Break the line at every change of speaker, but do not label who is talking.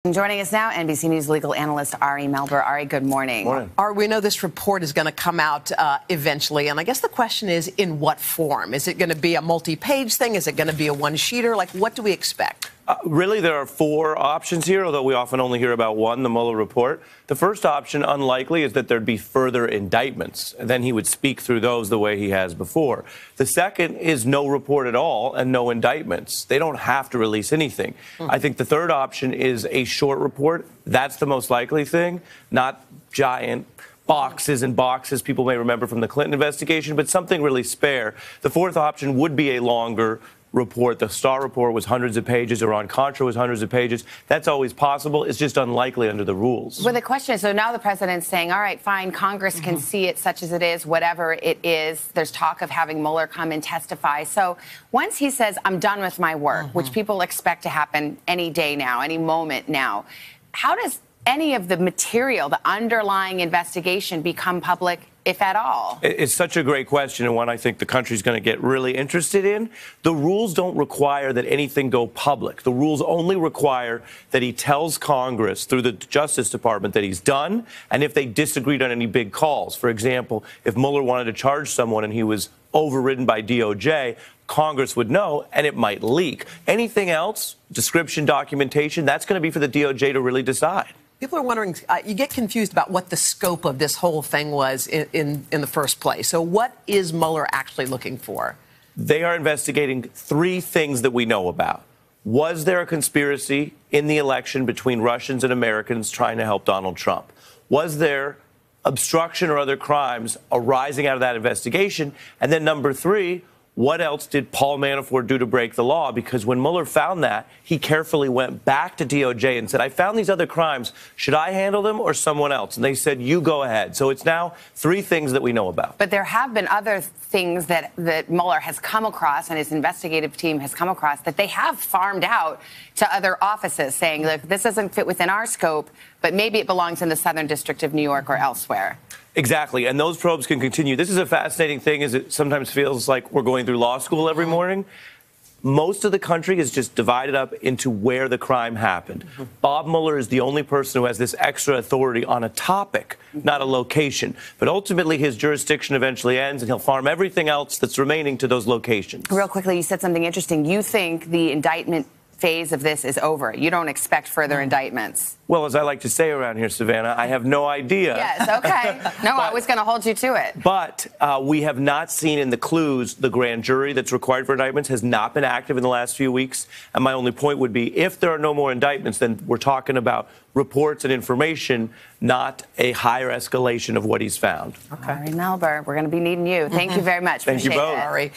Joining us now, NBC News legal analyst Ari Melber. Ari, good morning.
Morning.
Ari, we know this report is going to come out eventually, and I guess the question is, in what form? Is it going to be a multi-page thing? Is it going to be a one-sheeter? Like, what do we expect?
Really, there are four options here, although we often only hear about one, the Mueller report. The first option, unlikely, is that there'd be further indictments, and then he would speak through those the way he has before. The second is no report at all and no indictments. They don't have to release anything. I think the third option is a short report. That's the most likely thing, not giant boxes and boxes people may remember from the Clinton investigation, but something really spare. The fourth option would be a longer report. The Starr report was hundreds of pages. Iran-Contra was hundreds of pages. That's always possible. It's just unlikely under the rules.
Well, the question is, so now the president's saying, all right, fine, Congress can see it such as it is, whatever it is. There's talk of having Mueller come and testify. So once he says, I'm done with my work, which people expect to happen any day now, any moment now, how does any of the material, the underlying investigation, become public, if at all?
It's such a great question, and one I think the country's going to get really interested in. The rules don't require that anything go public. The rules only require that he tells Congress through the Justice Department that he's done, and if they disagreed on any big calls. For example, if Mueller wanted to charge someone and he was overridden by DOJ, Congress would know, and it might leak. Anything else, description, documentation, that's going to be for the DOJ to really decide.
People are wondering, you get confused about what the scope of this whole thing was in the first place. So what is Mueller actually looking for?
They are investigating three things that we know about. Was there a conspiracy in the election between Russians and Americans trying to help Donald Trump? Was there obstruction or other crimes arising out of that investigation? And then number three, what else did Paul Manafort do to break the law? Because when Mueller found that, he carefully went back to DOJ and said, I found these other crimes. Should I handle them or someone else? And they said, you go ahead. So it's now three things that we know about.
But there have been other things that Mueller has come across and his investigative team has come across that they have farmed out to other offices, saying, look, this doesn't fit within our scope, but maybe it belongs in the Southern District of New York or elsewhere.
Exactly. And those probes can continue. This is a fascinating thing, as it sometimes feels like we're going through law school every morning. Most of the country is just divided up into where the crime happened. Bob Mueller is the only person who has this extra authority on a topic, not a location. But ultimately, his jurisdiction eventually ends, and he'll farm everything else that's remaining to those locations.
Real quickly, you said something interesting. You think the indictment phase of this is over. You don't expect further indictments.
Well, as I like to say around here, Savannah, I have no idea.
Yes, okay. No, I was going to hold you to it.
But we have not seen in the clues the grand jury that's required for indictments has not been active in the last few weeks. And my only point would be, if there are no more indictments, then we're talking about reports and information, not a higher escalation of what he's found.
Okay. Ari Melber, we're going to be needing you. Thank you very much.
Thank you both.
Ari.